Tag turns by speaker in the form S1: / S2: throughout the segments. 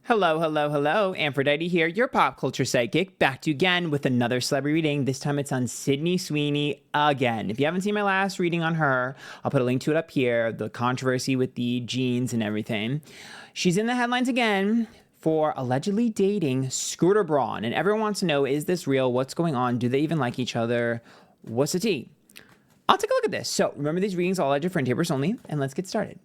S1: Hello, hello, hello. Antphrodite here, your pop culture psychic, back to you again with another celebrity reading. This time it's on Sydney Sweeney again. If you haven't seen my last reading on her, I'll put a link to it up here, the controversy with the jeans and everything. She's in the headlines again for allegedly dating Scooter Braun. And everyone wants to know, is this real? What's going on? Do they even like each other? What's the tea? I'll take a look at this. So remember, these readings are all alleged friend tapers only, and let's get started.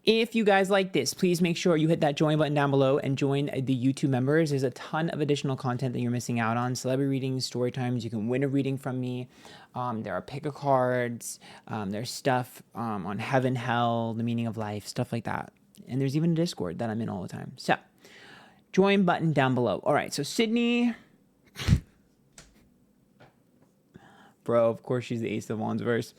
S1: If you guys like this, please make sure you hit that join button down below and join the YouTube members. There's a ton of additional content that you're missing out on. Celebrity readings, story times. You can win a reading from me. There are pick-a-cards. There's stuff on heaven, hell, the meaning of life, stuff like that. And there's even a Discord that I'm in all the time. So, join button down below. All right, so Sydney. Bro, of course she's the Ace of Wands reversed.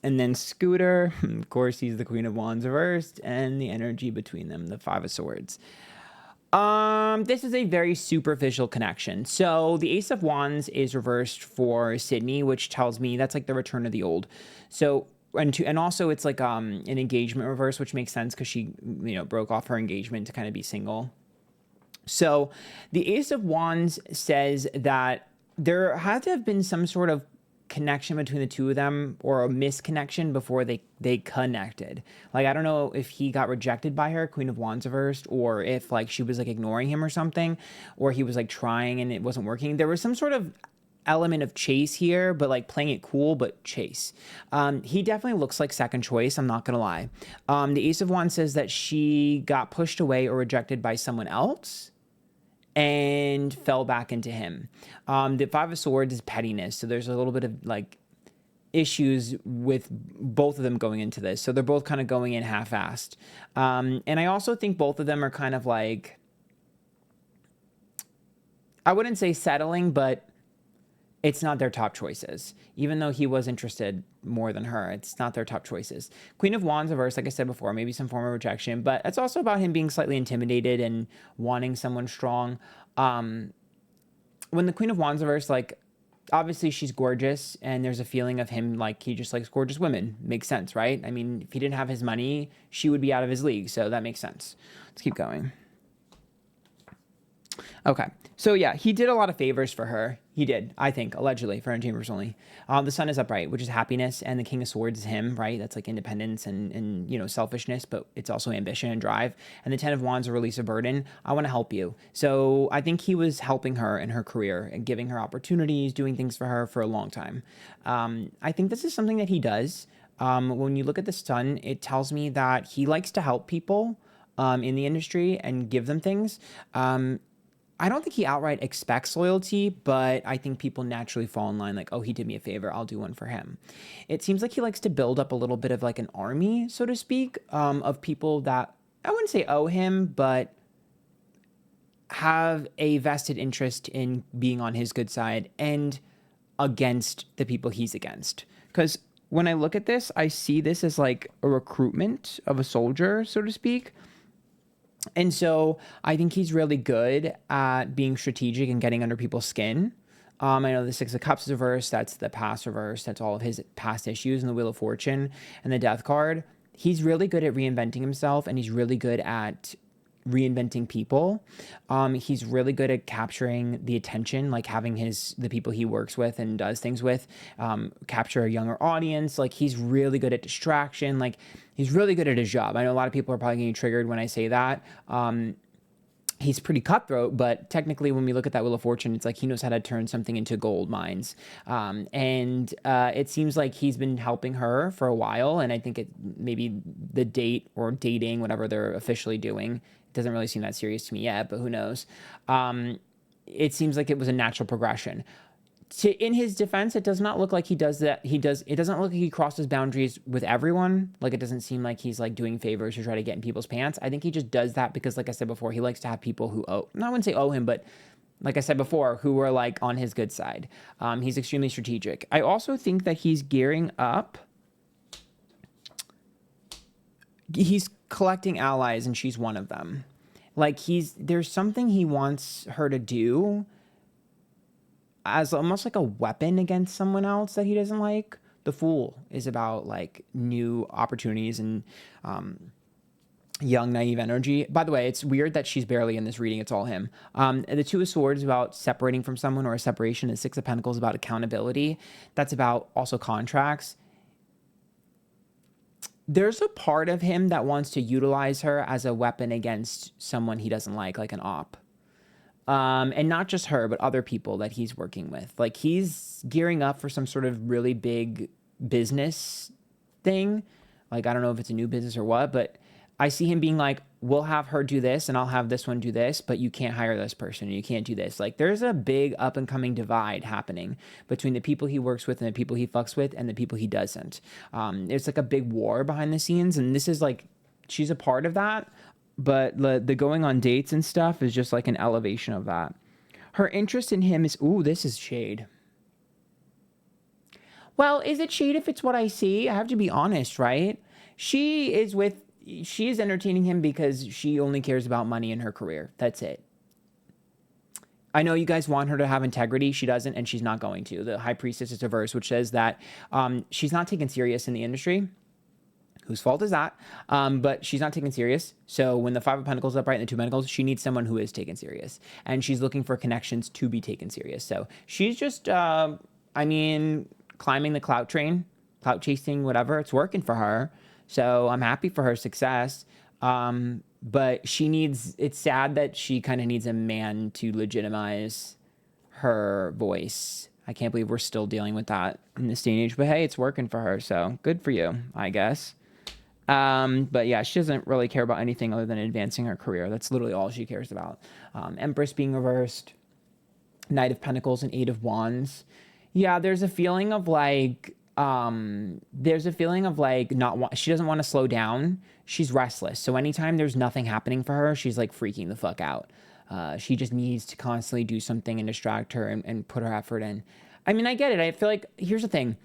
S1: And then Scooter, of course, he's the Queen of Wands reversed, and the energy between them, the Five of Swords. This is a very superficial connection. So the Ace of Wands is reversed for Sydney, which tells me that's like the return of the old. So, and also it's like an engagement reverse, which makes sense because she, broke off her engagement to kind of be single. So the Ace of Wands says that there had to have been some sort of connection between the two of them, or a misconnection before they connected. Like, I don't know if he got rejected by her, Queen of Wands reversed, or if like she was like ignoring him or something, or he was like trying and it wasn't working. There was some sort of element of chase here, but like playing it cool, but chase. He definitely looks like second choice, I'm not gonna lie. The Ace of Wands says that she got pushed away or rejected by someone else and fell back into him. The Five of Swords is pettiness. So there's a little bit of like issues with both of them going into this. So they're both kind of going in half-assed. And I also think both of them are kind of like, I wouldn't say settling, but it's not their top choices. Even though he was interested more than her, it's not their top choices. Queen of Wands reverse, like I said before, maybe some form of rejection, but it's also about him being slightly intimidated and wanting someone strong. When the Queen of Wands reverse, like, obviously she's gorgeous, and there's a feeling of him like he just likes gorgeous women. Makes sense, right? I mean, if he didn't have his money, she would be out of his league, so that makes sense. Let's keep going. Okay, so yeah, he did a lot of favors for her. He did, I think, allegedly, for chambers only. The Sun is upright, which is happiness, and the King of Swords is him, right? That's like independence and selfishness, but it's also ambition and drive. And the Ten of Wands, a release of burden. I want to help you. So I think he was helping her in her career and giving her opportunities, doing things for her for a long time. I think this is something that he does. When you look at the Sun, it tells me that he likes to help people in the industry and give them things. I don't think he outright expects loyalty, but I think people naturally fall in line like, oh, he did me a favor, I'll do one for him. It seems like he likes to build up a little bit of like an army, so to speak, of people that I wouldn't say owe him, but have a vested interest in being on his good side and against the people he's against. Because when I look at this, I see this as like a recruitment of a soldier, so to speak. And so I think he's really good at being strategic and getting under people's skin. I know the Six of Cups is reversed. That's the past reverse. That's all of his past issues. And the Wheel of Fortune and the Death card. He's really good at reinventing himself, and he's really good at reinventing people. He's really good at capturing the attention, like having the people he works with and does things with capture a younger audience. Like, he's really good at distraction. Like, he's really good at his job. I know a lot of people are probably getting triggered when I say that. He's pretty cutthroat, but technically when we look at that Wheel of Fortune, it's like he knows how to turn something into gold mines. It seems like he's been helping her for a while, and I think maybe the date or dating, whatever they're officially doing, doesn't really seem that serious to me yet, but who knows? It seems like it was a natural progression. In his defense, it does not look like he does that. It doesn't look like he crosses boundaries with everyone. Like, it doesn't seem like he's like doing favors to try to get in people's pants. I think he just does that because, like I said before, he likes to have people who I wouldn't say owe him, but like I said before, who are like on his good side. He's extremely strategic. I also think that he's gearing up. He's collecting allies, and she's one of them. Like, there's something he wants her to do as almost like a weapon against someone else that he doesn't like. The Fool is about like new opportunities and young, naive energy. By the way, it's weird that she's barely in this reading. It's all him. The Two of Swords is about separating from someone or a separation. The Six of Pentacles is about accountability. That's about also contracts. There's a part of him that wants to utilize her as a weapon against someone he doesn't like an op. And not just her, but other people that he's working with. Like, he's gearing up for some sort of really big business thing. Like, I don't know if it's a new business or what, but I see him being like, we'll have her do this and I'll have this one do this, but you can't hire this person. You can't do this. Like, there's a big up and coming divide happening between the people he works with and the people he fucks with and the people he doesn't. It's like a big war behind the scenes. And this is like, she's a part of that, but the going on dates and stuff is just like an elevation of that. Her interest in him is, ooh, this is shade. Well, is it shade if it's what I see? I have to be honest, right? She is entertaining him because she only cares about money in her career. That's it. I know you guys want her to have integrity. She doesn't, and she's not going to. The High Priestess is a verse which says that she's not taken serious in the industry. Whose fault is that? But she's not taken serious. So when the Five of Pentacles is up right and the Two of Pentacles, she needs someone who is taken serious. And she's looking for connections to be taken serious. So she's just, climbing the clout train, clout chasing, whatever. It's working for her. So I'm happy for her success. But it's sad that she kind of needs a man to legitimize her voice. I can't believe we're still dealing with that in this day and age. But hey, it's working for her. So good for you, I guess. But yeah, she doesn't really care about anything other than advancing her career. That's literally all she cares about. Empress being reversed, Knight of Pentacles and Eight of Wands. Yeah, there's a feeling of like, she doesn't want to slow down. She's restless. So anytime there's nothing happening for her, she's like freaking the fuck out. She just needs to constantly do something and distract her and put her effort in. I mean, I get it. I feel like, here's the thing.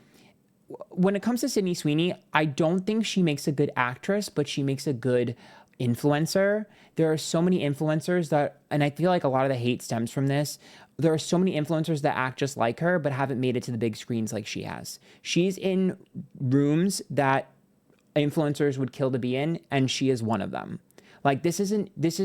S1: When it comes to Sydney Sweeney, I don't think she makes a good actress, but she makes a good influencer. There are so many influencers that, and I feel like a lot of the hate stems from this. There are so many influencers that act just like her, but haven't made it to the big screens like she has. She's in rooms that influencers would kill to be in, and she is one of them. Like, this is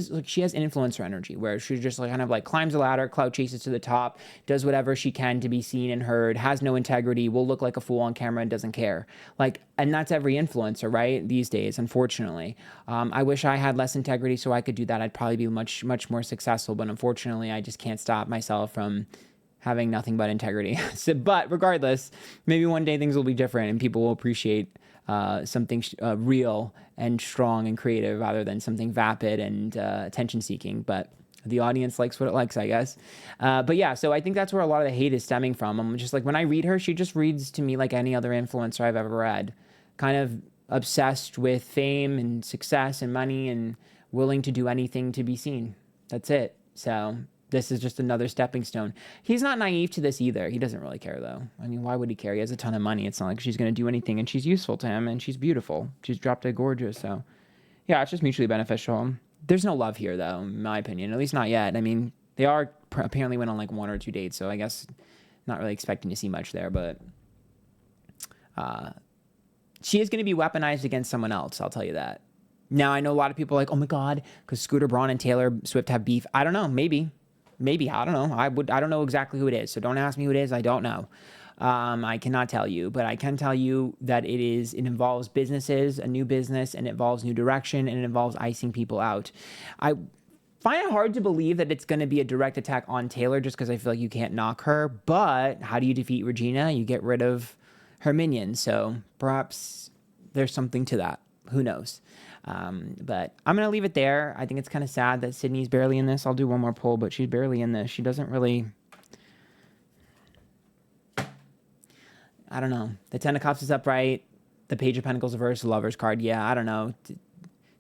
S1: like, she has influencer energy where she just like kind of like climbs a ladder, clout chases to the top, does whatever she can to be seen and heard, has no integrity, will look like a fool on camera and doesn't care. Like, and that's every influencer, right? These days, unfortunately. I wish I had less integrity so I could do that. I'd probably be much, much more successful, but unfortunately, I just can't stop myself from having nothing but integrity. But regardless, maybe one day things will be different and people will appreciate something real and strong and creative rather than something vapid and attention seeking. But the audience likes what it likes, I guess. But yeah, so I think that's where a lot of the hate is stemming from. I'm just like, when I read her, she just reads to me like any other influencer I've ever read. Kind of obsessed with fame and success and money and willing to do anything to be seen. That's it. So this is just another stepping stone. He's not naive to this either. He doesn't really care, though. I mean, why would he care? He has a ton of money. It's not like she's going to do anything, and she's useful to him, and she's beautiful. She's drop dead gorgeous, so yeah, it's just mutually beneficial. There's no love here, though, in my opinion. At least not yet. I mean, they are apparently went on like 1 or 2 dates, so I guess not really expecting to see much there, but she is going to be weaponized against someone else, I'll tell you that. Now, I know a lot of people are like, oh my God, because Scooter Braun and Taylor Swift have beef. I don't know, maybe, I don't know. I don't know exactly who it is, so don't ask me who it is. I don't know. I cannot tell you, but I can tell you that it involves businesses, a new business, and it involves new direction, and it involves icing people out. I find it hard to believe that it's going to be a direct attack on Taylor just because I feel like you can't knock her, but how do you defeat Regina? You get rid of her minions, so perhaps there's something to that. Who knows? But I'm going to leave it there. I think it's kind of sad that Sydney's barely in this. I'll do one more poll, but she's barely in this. She doesn't really... I don't know. The Ten of Cups is upright. The Page of Pentacles reversed, the Lover's card. Yeah, I don't know.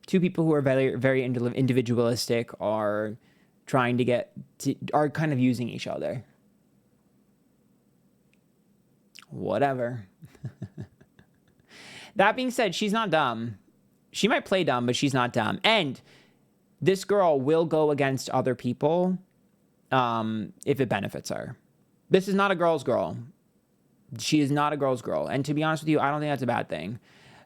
S1: Two people who are very, very individualistic are trying to are kind of using each other. Whatever. That being said, she's not dumb. She might play dumb, but she's not dumb. And this girl will go against other people if it benefits her. This is not a girl's girl. She is not a girl's girl. And to be honest with you, I don't think that's a bad thing.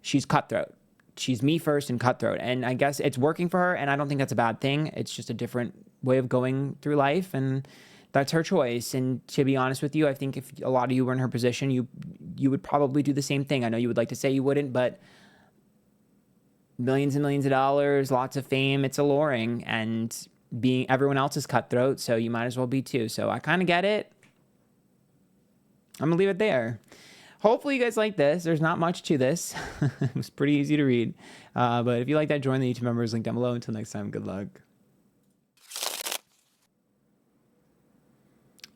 S1: She's cutthroat. she's me first and cutthroat. And I guess it's working for her, and I don't think that's a bad thing. It's just a different way of going through life, and that's her choice. And to be honest with you, I think if a lot of you were in her position, you would probably do the same thing. I know you would like to say you wouldn't, but millions and millions of dollars, lots of fame, it's alluring, and everyone else is cutthroat, so you might as well be too. So I kind of get it. I'm gonna leave it there. Hopefully you guys like this. There's not much to this. It was pretty easy to read. But if you like that, join the YouTube members link down below. Until next time, good luck.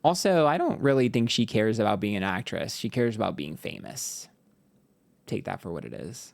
S1: Also, I don't really think she cares about being an actress. She cares about being famous. Take that for what it is.